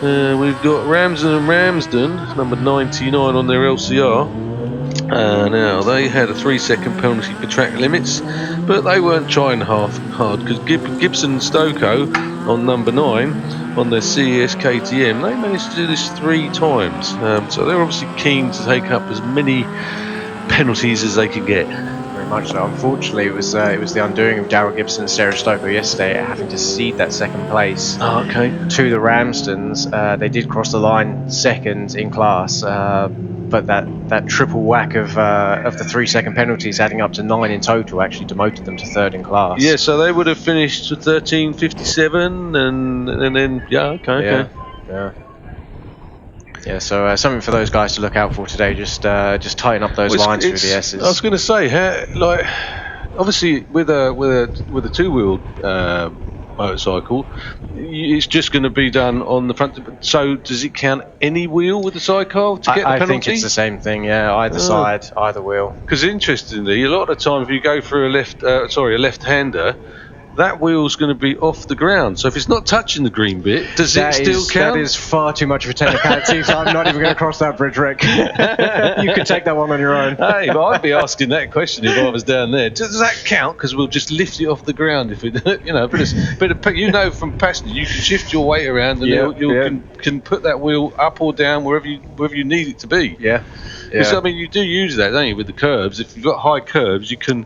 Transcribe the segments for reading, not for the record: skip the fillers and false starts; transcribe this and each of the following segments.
We've got Ramsden and Ramsden, number 99 on their LCR. Now, they had a 3-second penalty for track limits, but they weren't trying hard because Gibson and Stokoe on number 9 on their CES KTM, they managed to do this 3 times. So they're obviously keen to take up as many penalties as they can get. Very much so. Unfortunately, it was the undoing of Darrell Gibson and Sarah Stokoe yesterday, having to cede that second place to the Ramsdens. They did cross the line second in class, but that triple whack of the 3-second penalties, adding up to 9 in total, actually demoted them to third in class. Yeah, so they would have finished 13:57, and then yeah. Yeah, so something for those guys to look out for today. Just tighten up those lines through the S's. I was going to say, obviously with a two-wheeled motorcycle, it's just going to be done on the front. So does it count any wheel with the sidecar to get the penalty? I think it's the same thing. Yeah, either side, either wheel. Because interestingly, a lot of the time, if you go for a left-hander, that wheel's going to be off the ground. So if it's not touching the green bit, does it still count? That is far too much of a technicality, so I'm not even going to cross that bridge, Rick. You could take that one on your own. Hey, but I'd be asking that question if I was down there. Does that count? Because we'll just lift it off the ground if it, but from passenger, you can shift your weight around and you can put that wheel up or down wherever you need it to be. Yeah. Because I mean, you do use that, don't you, with the curbs? If you've got high curbs, you can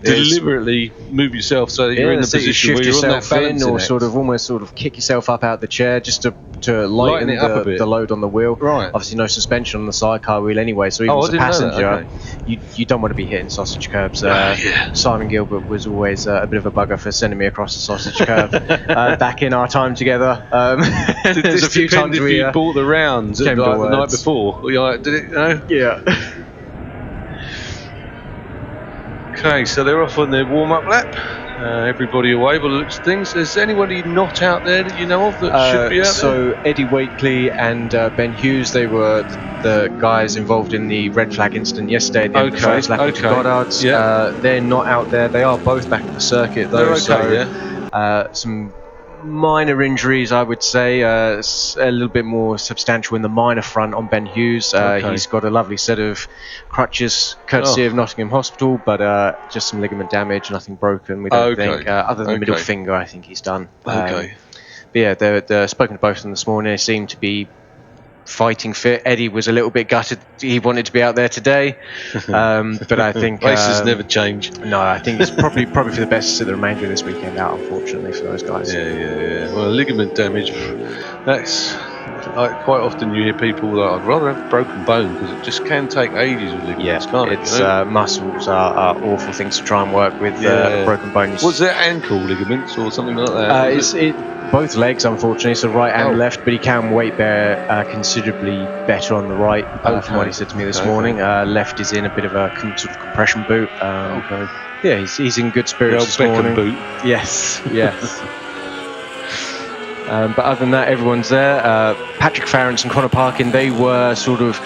deliberately move yourself so that you're in a position where you're on that balancing act. Or almost kick yourself up out of the chair just to lighten it up a bit. The load on the wheel. Right. Obviously, no suspension on the sidecar wheel anyway, so even as a passenger, you don't want to be hitting sausage curbs. Simon Gilbert was always a bit of a bugger for sending me across the sausage curb back in our time together. There's a few times if you bought the rounds the night before. Did it? Yeah. Okay, so they're off on their warm-up lap. Everybody away by the looks of things. Is anybody not out there that you know of that should be out there? So Eddie Wakely and Ben Hughes, they were the guys involved in the red flag incident yesterday at the end of the first lap of Goddard's. They're not out there. They are both back at the circuit though. Some minor injuries, I would say. A little bit more substantial in the minor front on Ben Hughes. He's got a lovely set of crutches courtesy of Nottingham Hospital, but just some ligament damage, nothing broken, we don't think. Other than the middle finger, I think he's done. But yeah, they're spoken to both of them this morning. They seem to be fighting fit. Eddie was a little bit gutted. He wanted to be out there today, but I think races never change. No, I think it's probably for the best to sit the remainder of this weekend out, unfortunately, for those guys. Yeah. Well, ligament damage, that's quite often you hear people that I'd rather have a broken bone because it just can take ages with ligaments, can't it? It's muscles are awful things to try and work with. A broken bone. Was there ankle ligaments or something like that? Both legs, unfortunately, so right and left, but he can weight bear considerably better on the right, from what he said to me this morning. Left is in a bit of a sort of compression boot. Yeah, he's in good spirits this morning. Boot. Yes. But other than that, everyone's there. Patrick Farrance and Connor Parkin, they were sort of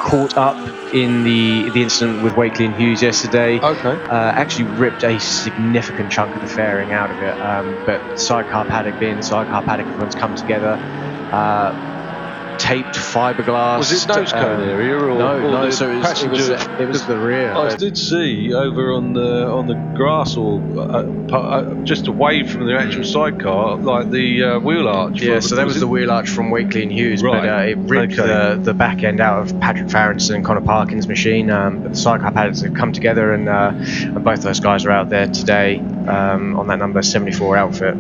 caught up in the incident with Wakely and Hughes yesterday. Actually ripped a significant chunk of the fairing out of it, but sidecar paddock being the sidecar paddock, everyone's come together, taped fiberglass. Was it nose cone area or no? So it was the rear. I did see over on the grass or just away from the actual sidecar, like the wheel arch. Yeah, so that was the wheel arch from Wakely and Hughes, but it ripped the back end out of Patrick Farrance and Connor Parkin's machine. But the sidecar paddocks have come together, and both those guys are out there today on that number 74 outfit.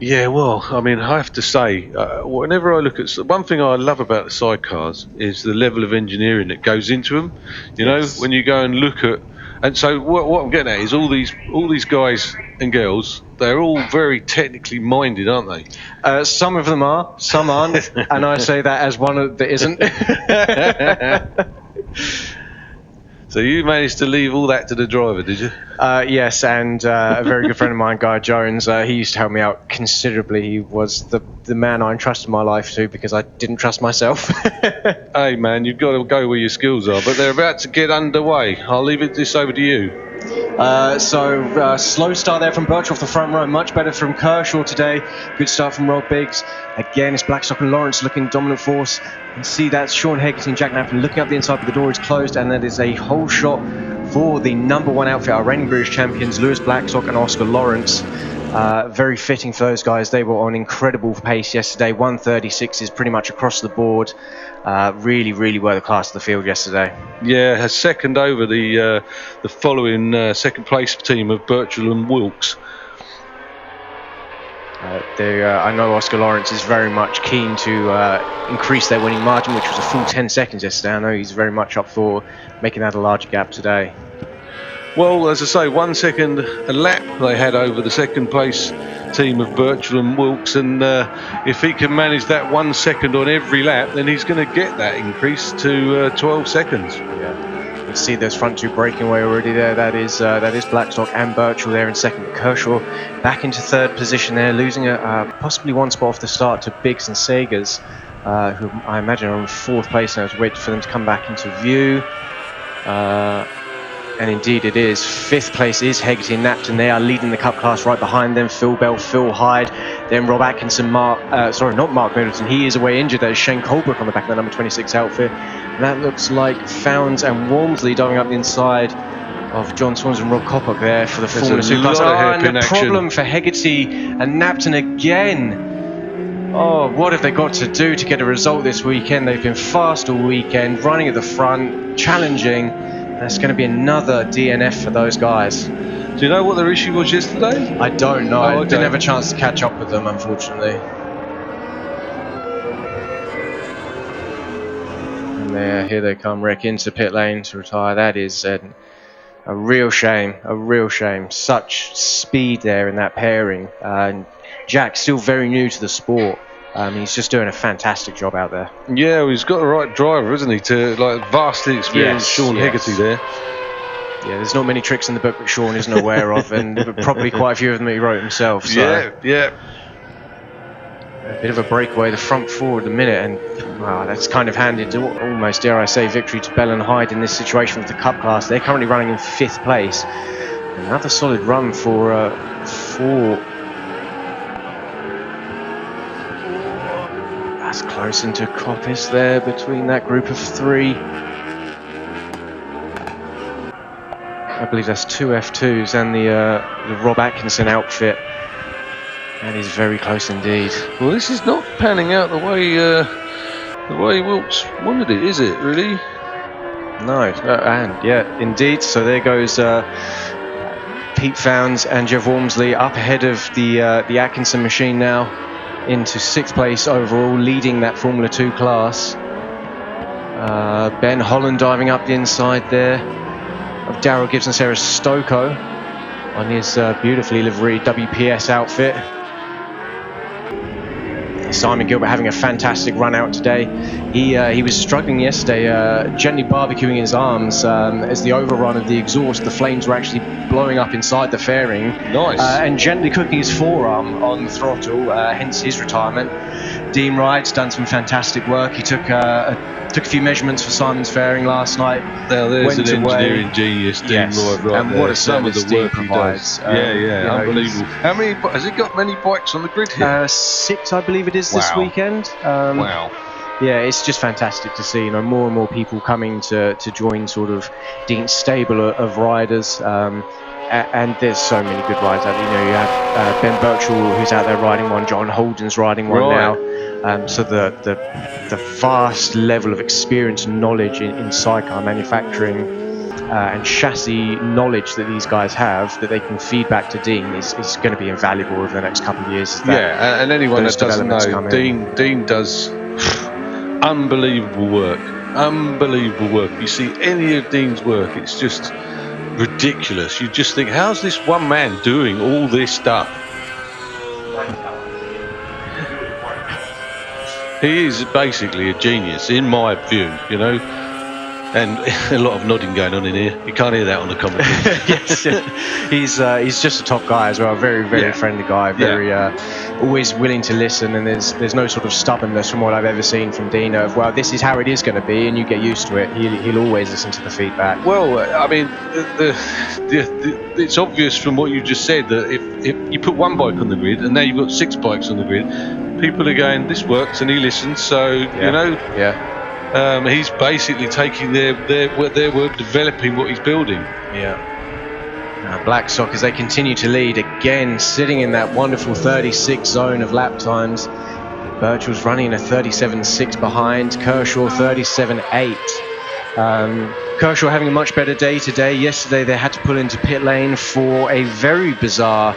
Yeah, well, I mean, I have to say, whenever I look at... One thing I love about the sidecars is the level of engineering that goes into them. You know, when you go and look at... And so what I'm getting at is all these guys and girls, they're all very technically minded, aren't they? Some of them are, some aren't, and I say that as one that isn't. So you managed to leave all that to the driver, did you? Yes, and a very good friend of mine, Guy Jones, he used to help me out considerably. He was the man I entrusted my life to because I didn't trust myself. Hey man, you've got to go where your skills are, but they're about to get underway. I'll leave this over to you. Slow start there from Birch off the front row, much better from Kershaw today. Good start from Rob Biggs. Again, it's Blackstock and Lawrence looking dominant force. You can see that's Sean Hegarty and Jack Knappen looking up the inside, but the door is closed, and that is a whole shot for the number one outfit, our reigning British champions, Lewis Blackstock and Oscar Lawrence. Very fitting for those guys. They were on incredible pace yesterday. 136 is pretty much across the board. Really were the class of the field yesterday. Yeah, a second over the following second place team of Birchall and Wilkes. I know Oscar Lawrence is very much keen to increase their winning margin, which was a full 10 seconds yesterday. I know he's very much up for making that a larger gap today. Well, as I say, 1 second a lap they had over the second place team of Birchall and Wilkes, and if he can manage that 1 second on every lap, then he's going to get that increase to 12 seconds. Yeah, you can see those front two breaking away already there. That is Blackstock and Birchall there in second. Kershaw back into third position there, losing possibly one spot off the start to Biggs and Sagers, who I imagine are in fourth place now. To wait for them to come back into view. And indeed it is. Fifth place is Hegarty and Knapton. They are leading the cup class. Right behind them, Phil Bell, Phil Hyde, then Rob Atkinson, not Mark Middleton. He is away injured. There's Shane Colebrook on the back of the number 26 outfit. And that looks like Founds and Walmsley diving up the inside of John Swans and Rob Coppock there for the Formula 2 class. And the problem for Hegarty and Knapton again. Oh, what have they got to do to get a result this weekend? They've been fast all weekend, running at the front, challenging. That's going to be another DNF for those guys. Do you know what their issue was yesterday? I don't know. I didn't have a chance to catch up with them, unfortunately. And here they come, wreck into pit lane to retire. That is a real shame, Such speed there in that pairing. Jack's still very new to the sport. He's just doing a fantastic job out there. Yeah, well, he's got the right driver, isn't he? To vastly experienced Sean Hegarty there. Yeah, there's not many tricks in the book that Sean isn't aware of, and probably quite a few of them he wrote himself. So. Yeah. A bit of a breakaway, the front four at the minute, and wow, that's kind of handed almost, dare I say, victory to Bell and Hyde in this situation with the cup class. They're currently running in fifth place. Another solid run for that's close into Coppice there between that group of three. I believe that's two F2s and the Rob Atkinson outfit. That is very close indeed. Well, this is not panning out the way Wilkes wanted it, is it? Really? No, and yeah, indeed. So there goes Pete Founds and Jeff Walmsley up ahead of the Atkinson machine now, into sixth place overall, leading that Formula 2 class. Ben Holland diving up the inside there of Darryl Gibson, Sarah Stoko on his beautifully liveried WPS outfit. Simon Gilbert having a fantastic run out today. He was struggling yesterday, gently barbecuing his arms as the overrun of the exhaust, the flames were actually blowing up inside the fairing. Nice. And gently cooking his forearm on the throttle, hence his retirement. Dean Wright's done some fantastic work. He took a few measurements for Simon's fairing last night. Now there's an engineering genius, Dean Wright, right and there. what a service Dean provides. Unbelievable. How many? Has it got many bikes on the grid here? 6, I believe it is this weekend. Wow. Yeah, it's just fantastic to see. More and more people coming to join sort of Dean's stable of riders. And there's so many good rides out there. You have Ben Birchall, who's out there riding one. John Holden's riding one now. So the vast level of experience and knowledge in sidecar manufacturing and chassis knowledge that these guys have that they can feed back to Dean is going to be invaluable over the next couple of years. And anyone that doesn't know, Dean does unbelievable work. You see any of Dean's work, it's just ridiculous. You just think, how's this one man doing all this stuff? He is basically a genius, in my view, And a lot of nodding going on in here. You can't hear that on the commentary. Yes, he's just a top guy as well. Very, very friendly guy. Very always willing to listen, and there's no sort of stubbornness from what I've ever seen from Dino. Of, well, this is how it is going to be, and you get used to it. He'll always listen to the feedback. Well, I mean, it's obvious from what you just said that if you put one bike on the grid and now you've got 6 bikes on the grid, people are going, this works, and he listens. So you know. Yeah. He's basically taking their word, developing what he's building. Yeah. Blackstock, as they continue to lead, again sitting in that wonderful 36 zone of lap times. Birchall's running a 37.6 behind. Kershaw 37.8. Kershaw having a much better day today. Yesterday they had to pull into pit lane for a very bizarre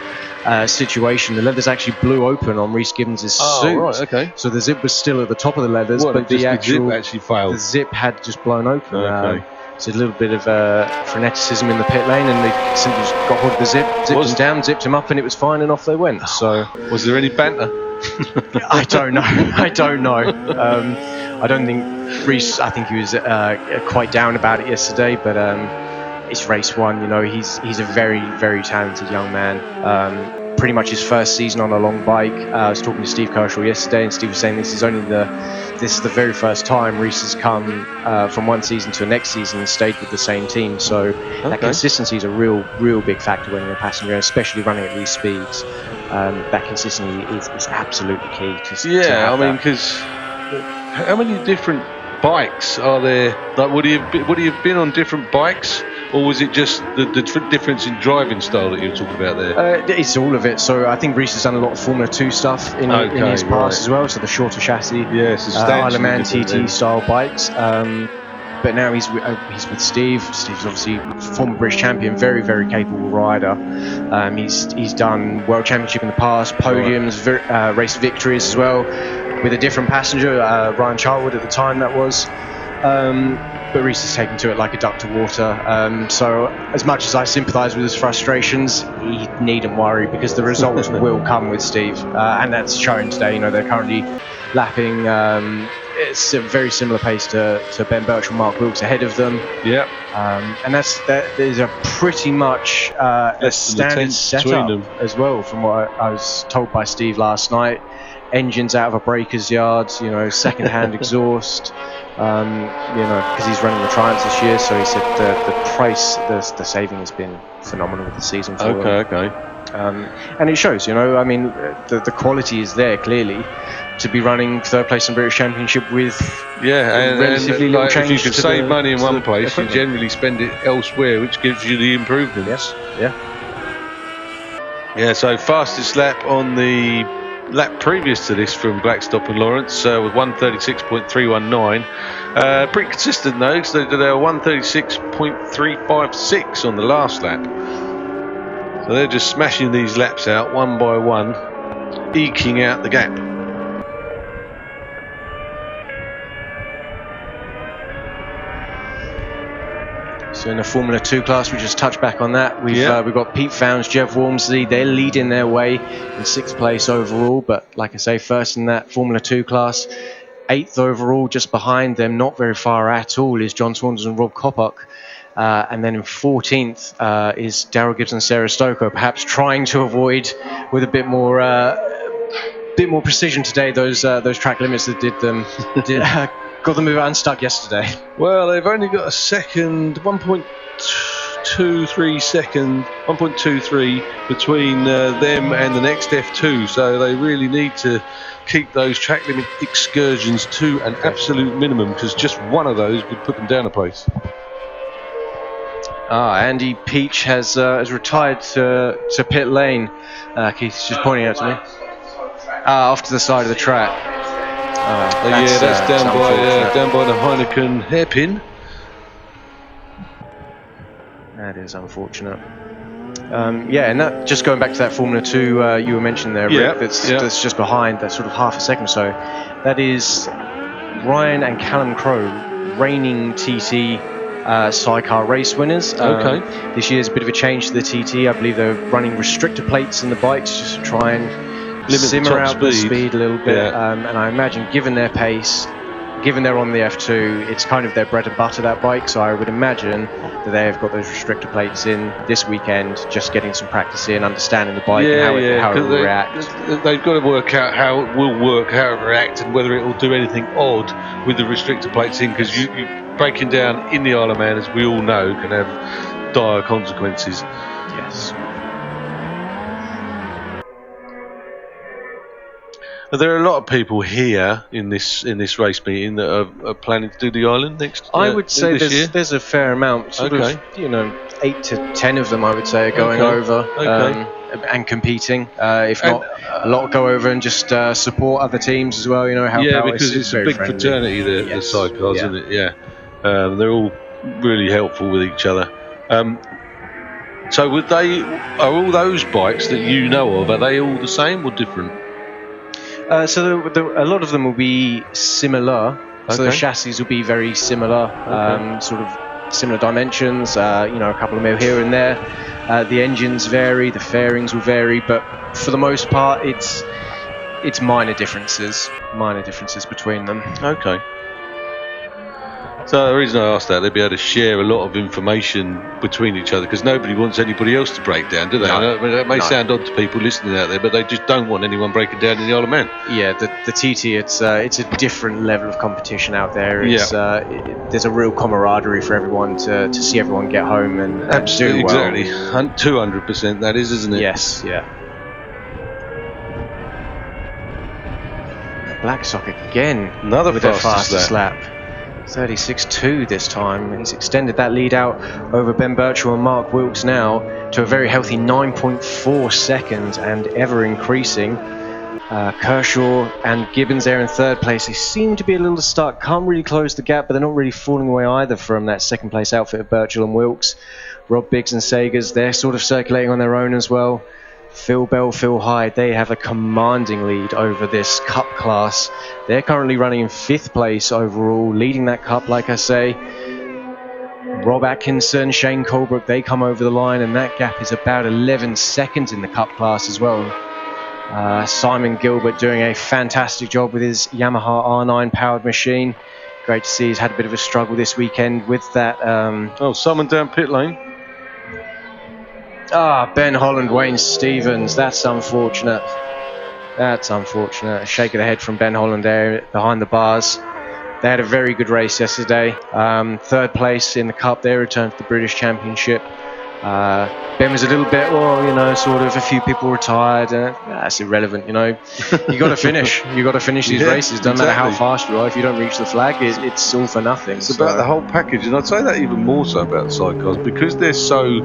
situation. The leathers actually blew open on Rhys Gibbons' suit. Right, okay. So the zip was still at the top of the leathers, but the zip actually failed. The zip had just blown open. Okay. So a little bit of freneticism in the pit lane, and they simply just got hold of the zip, zipped him down, zipped him up, and it was fine, and off they went. So was there any banter? I don't know. I don't think Rhys. I think he was quite down about it yesterday, but it's race 1. You know, he's a very, very talented young man. Pretty much his first season on a long bike. I was talking to Steve Kershaw yesterday, and Steve was saying this is the very first time Rhys has come from one season to the next season and stayed with the same team. So that consistency is a real big factor when you're a passenger, especially running at these speeds. That consistency is absolutely key. I mean, because how many different bikes are there? Like, would he have been on different bikes? Or was it just the difference in driving style that you were talking about there? It's all of it. So I think Rhys has done a lot of Formula 2 stuff in his past as well. So the shorter chassis, Isle of Man TT style bikes. But now he's with Steve. Steve's obviously former British champion, very, very capable rider. He's done World Championship in the past, podiums, race victories as well, with a different passenger, Ryan Charwood at the time that was. But Rhys has taken to it like a duck to water. So as much as I sympathise with his frustrations, he needn't worry, because the results will come with Steve, and that's shown today. You know, they're currently lapping. It's a very similar pace to Ben Birchall, Mark Wilkes ahead of them. Yeah. And that is a pretty much a standard setup as well, from what I was told by Steve last night. Engines out of a breaker's yard, you know, second-hand exhaust. You know, because he's running the Triumphs this year, so he said the price, the saving has been phenomenal with the season for him. Okay. And it shows, you know. I mean, the quality is there clearly to be running third place in the British Championship with relatively little change. If you can save money in one place, you generally spend it elsewhere, which gives you the improvements. Yes. Yeah. Yeah. So fastest lap on the lap previous to this from Blackstock and Lawrence was 1:36.319. Pretty consistent though, because they did a 1:36.356 on the last lap. So they're just smashing these laps out one by one, eking out the gap. So in the Formula 2 class, we just touched back on that. We've got Pete Founds, Jeff Walmsley. They're leading their way in 6th place overall, but like I say, first in that Formula 2 class. 8th overall, just behind them, not very far at all, is John Saunders and Rob Koppak. And then in 14th is Darryl Gibbs and Sarah Stoker, perhaps trying to avoid with a bit more precision today those track limits that got them unstuck yesterday. Well, they've only got a second, 1.23 between them and the next F2, so they really need to keep those track limit excursions to an absolute minimum, because just one of those would put them down a place. Andy Peach has retired to pit lane. Keith's just pointing out to me. Off to the side of the track. That's down by the Heineken hairpin. That is unfortunate. And that, just going back to that Formula 2 you were mentioning there, Rick, that's just behind, that sort of half a second or so. That is Ryan and Callum Crowe, reigning TT sidecar race winners. This year's a bit of a change to the TT. I believe they're running restrictor plates in the bikes just to try and simmer out the speed a little bit. And I imagine, given their pace, given they're on the F2, it's kind of their bread and butter, that bike, so I would imagine that they have got those restrictor plates in this weekend, just getting some practice in, understanding the bike and how it will react. They've got to work out how it will work, how it will react, and whether it will do anything odd with the restrictor plates in, because you breaking down in the Isle of Man, as we all know, can have dire consequences. Yes. There are a lot of people here in this race meeting that are planning to do the island next. I would say year. There's a fair amount, sort of, 8 to 10 of them, I would say, are going over and competing. If not, a lot go over and just support other teams as well. Help out. Because it's a big fraternity, the sidecars, isn't it? Yeah, they're all really helpful with each other. So are all those bikes that you know of, are they all the same or different? So a lot of them will be similar. So the chassis will be very similar, sort of similar dimensions. A couple of mil here and there. The engines vary, the fairings will vary, but for the most part, it's minor differences between them. Okay. So the reason I asked that, they'd be able to share a lot of information between each other, because nobody wants anybody else to break down, do they? No. I mean, that may sound odd to people listening out there, but they just don't want anyone breaking down in the Isle of Man. Yeah, the TT, it's a different level of competition out there. It's, there's a real camaraderie for everyone to see everyone get home and Absolutely, do well. Exactly, 200% that is, isn't it? Yes, yeah. Blackstock again, another with their fastest lap. 36.2 this time. He's extended that lead out over Ben Birchall and Mark Wilkes now to a very healthy 9.4 seconds and ever increasing. Kershaw and Gibbons there in third place. They seem to be a little stuck, can't really close the gap, but they're not really falling away either from that second place outfit of Birchall and Wilkes. Rob Biggs and Sagers, they're sort of circulating on their own as well. Phil Bell, Phil Hyde, they have a commanding lead over this cup class. They're currently running in 5th place overall, leading that cup, like I say. Rob Atkinson, Shane Colebrook, they come over the line, and that gap is about 11 seconds in the cup class as well. Simon Gilbert doing a fantastic job with his Yamaha R9 powered machine. Great to see he's had a bit of a struggle this weekend with that. Someone down pit lane. Ben Holland, Wayne Stevens, that's unfortunate. A shake of the head from Ben Holland there behind the bars. They had a very good race yesterday. 3rd place in the cup, they returned to the British Championship. Ben was a little bit, sort of a few people retired. That's irrelevant, You got to finish. You got to finish these races. Doesn't matter how fast you are. If you don't reach the flag, it's all for nothing. It's about the whole package, and I'd say that even more so about the sidecars, because they're so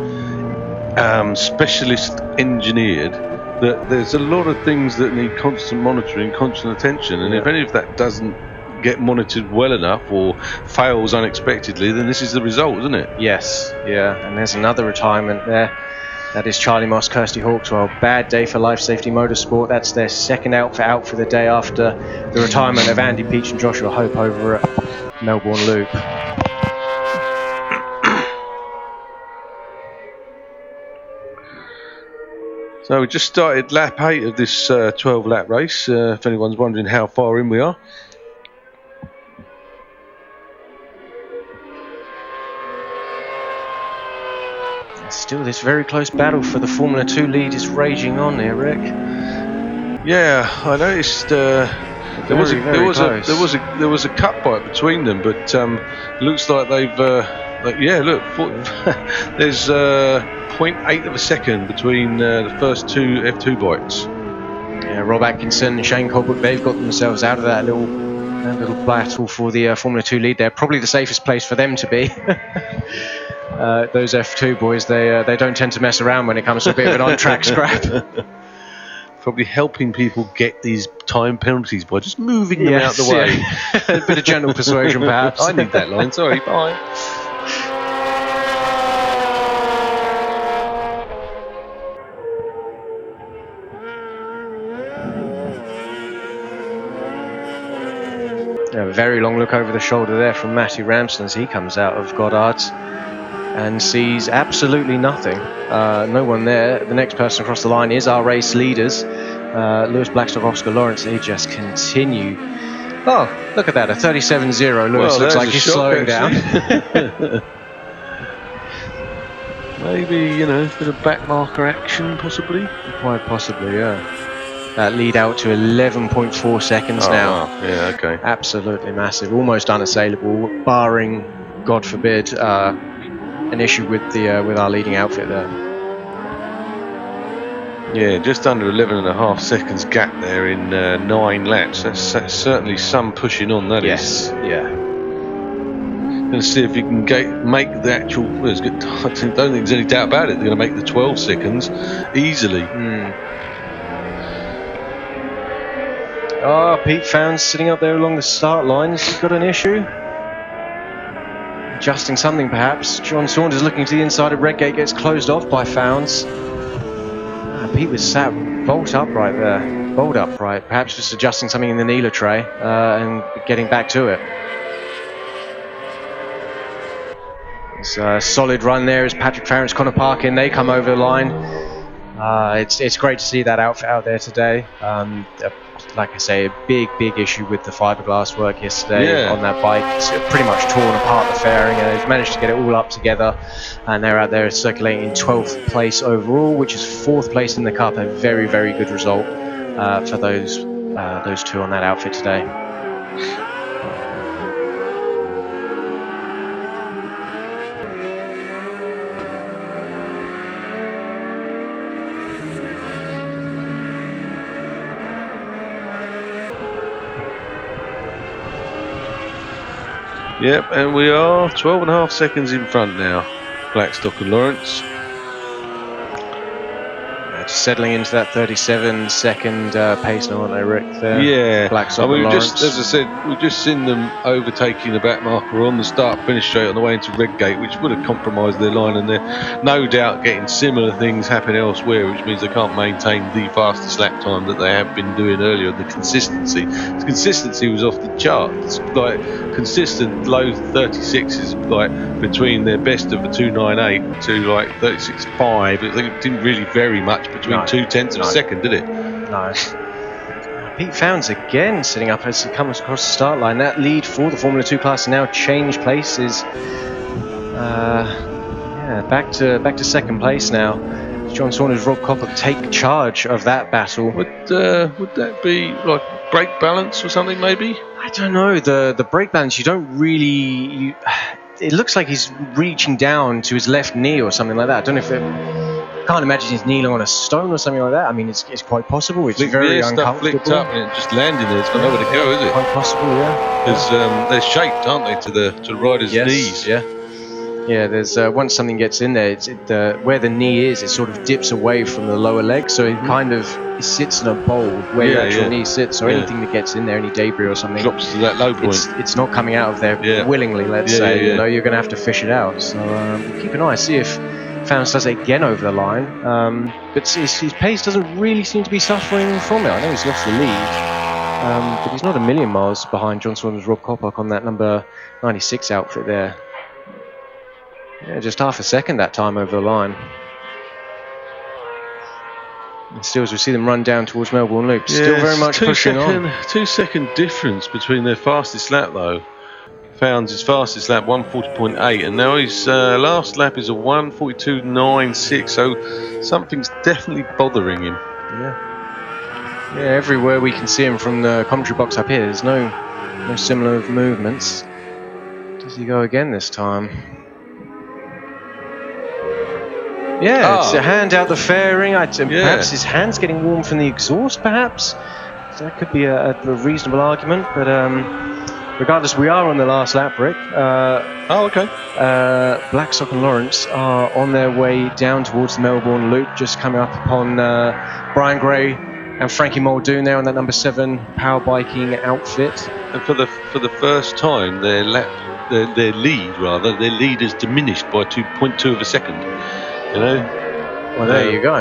specialist engineered, that there's a lot of things that need constant monitoring, constant attention, and if any of that doesn't get monitored well enough or fails unexpectedly, then this is the result, isn't it? Yes, yeah. And there's another retirement there. That is Charlie Moss, Kirsty Hawkswell. Bad day for Life Safety Motorsport. That's their second outfit out for the day after the retirement of Andy Peach and Joshua Hope over at Melbourne Loop. So we just started lap 8 of this 12-lap race, if anyone's wondering how far in we are. Still this very close battle for the Formula 2 lead is raging on here, Rick. Yeah, I noticed there was a cut bite between them, but looks like they've there's 0.8 of a second between the first two F2 bikes. Yeah, Rob Atkinson and Shane Colebrook, they've got themselves out of that little battle for the Formula 2 lead there. Probably the safest place for them to be. Those F2 boys, they don't tend to mess around when it comes to a bit of an on-track scrap. Probably helping people get these time penalties by just moving them out the way. Yeah. A bit of gentle persuasion, perhaps. I need that line. Sorry, bye. A very long look over the shoulder there from Matty Ramsden as he comes out of Goddard's and sees absolutely nothing. No one there. The next person across the line is our race leaders, Lewis Blackstock, Oscar Lawrence. They just continue Oh, look at that, a 37.0. Lewis looks like he's slowing down. Maybe, you know, a bit of back marker action, possibly. Quite possibly, yeah. That lead out to 11.4 seconds now. Wow. Yeah, okay. Absolutely massive, almost unassailable, barring, God forbid, an issue with our leading outfit there. Yeah, just under 11.5 seconds gap there in 9 laps. That's certainly some pushing on, that is. Yeah. Going to see if you can make the actual. Well, I don't think there's any doubt about it. They're going to make the 12 seconds easily. Oh, Pete Founds sitting up there along the start line. Has he got an issue? Adjusting something, perhaps. John Saunders looking to the inside of Redgate, gets closed off by Founds. Pete was sat bolt upright there. Bolt upright. Perhaps just adjusting something in the Neela tray and getting back to it. It's a solid run there as Patrick Farrance, Connor Parkin, they come over the line. It's great to see that outfit out there today. Like I say, a big issue with the fiberglass work yesterday on that bike. It's pretty much torn apart the fairing, and they've managed to get it all up together, and they're out there circulating in 12th place overall, which is 4th place in the Cup. A very good result for those two on that outfit today. Yep, and we are 12.5 seconds in front now. Blackstock and Lawrence. Just settling into that 37-second pace now, aren't they, Rick? There. Yeah. Blackstock and Lawrence. As I said, we've just seen them overtaking the back marker on the start-finish straight on the way into Redgate, which would have compromised their line, and they're no doubt getting similar things happen elsewhere, which means they can't maintain the fastest lap time that they have been doing earlier. The consistency was off the charts. Like consistent low 36s, like between their best of a 2.98 to like 36.5. It didn't really vary much between 0.2 of a second, did it? No. Pete Founds again sitting up as he comes across the start line. That lead for the Formula 2 class now changed places. Back to second place now. John Saunders, Rob Coppock take charge of that battle. Would that be like brake balance or something, maybe? I don't know. The brake balance, you don't really. It looks like he's reaching down to his left knee or something like that. I don't know if I can't imagine he's kneeling on a stone or something like that. I mean, it's quite possible. It's very uncomfortable. Flicked up and it just landed there. It's got nowhere to go, is it? Quite possible, yeah. Because they're shaped, aren't they, to the rider's knees? Yeah. There's once something gets in there, where the knee is, it sort of dips away from the lower leg, so it sits in a bowl where your actual knee sits. So anything that gets in there, any debris or something, drops to that low point. It's not coming out of there willingly. Let's say, you know, you're going to have to fish it out. So keep an eye, see if Founds does it again over the line, but his pace doesn't really seem to be suffering from it. I know he's lost the lead, but he's not a million miles behind John Saunders, Rob Coppock on that number 96 outfit there. Yeah, just half a second that time over the line. And still, as we see them run down towards Melbourne Loop, still very much pushing on. 2-second difference between their fastest lap though. Founds his fastest lap 1:40.8, and now his last lap is a 1:42.96. So something's definitely bothering him. Yeah, everywhere we can see him from the commentary box up here, there's no similar movements. Does he go again this time? Yeah, it's a hand out the fairing. Perhaps his hand's getting warm from the exhaust, perhaps. So that could be a reasonable argument, but regardless, we are on the last lap, Rick. Okay. Blackstock and Lawrence are on their way down towards the Melbourne Loop, just coming up upon Brian Gray and Frankie Muldoon there on that number 7 power biking outfit. And for the first time, their lead is diminished by 2.2 of a second. You know. Well, there you go.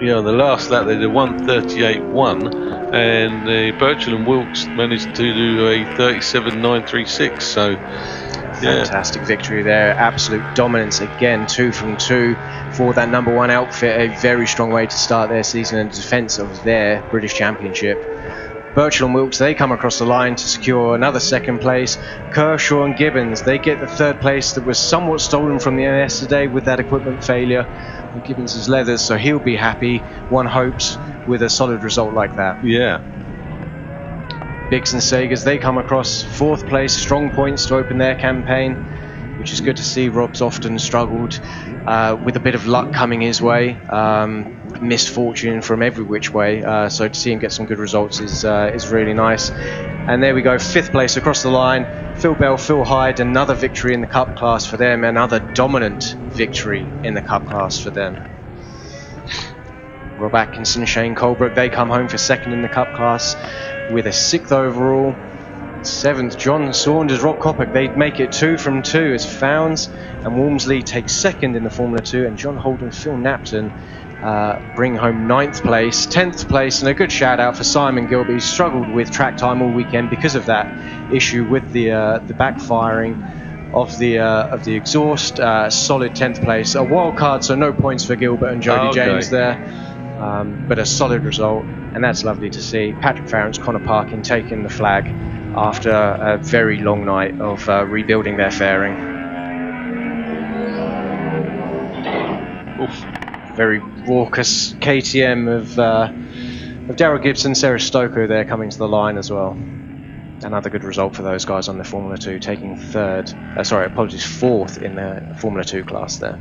Yeah, on the last lap they did 1:38.1, and Birchall and Wilkes managed to do a 37.936. So, fantastic victory there. Absolute dominance again. 2 from 2 for that number 1 outfit. A very strong way to start their season in defence of their British Championship. Birchall and Wilkes, they come across the line to secure another second place. Kershaw and Gibbons, they get the third place that was somewhat stolen from them yesterday with that equipment failure on Gibbons' leathers, so he'll be happy, one hopes, with a solid result like that. Yeah. Biggs and Sagers, they come across fourth place, strong points to open their campaign, which is good to see. Rob's often struggled with a bit of luck coming his way, misfortune from every which way, so to see him get some good results is really nice. And there we go, fifth place across the line. Phil Bell, Phil Hyde, another victory in the Cup class for them, another dominant victory in the Cup class for them. Rob Atkinson, Shane Colebrook, they come home for second in the Cup class with a 6th overall. 7th, John Saunders, Rob Coppock, they make it 2 from 2 as Founds, and Walmsley takes 2nd in the Formula 2, and John Holden, Phil Napton bring home 9th place. 10th place, and a good shout out for Simon Gilby. He struggled with track time all weekend because of that issue with the backfiring of the exhaust. Solid 10th place, a wild card, so no points for Gilbert and Jody James there, but a solid result, and that's lovely to see. Patrick Farrance, Connor Parkin taking the flag after a very long night of rebuilding their fairing. Oof. Very raucous KTM of Darryl Gibson, Sarah Stoker there coming to the line as well. Another good result for those guys on the Formula 2, taking 4th in the Formula 2 class there.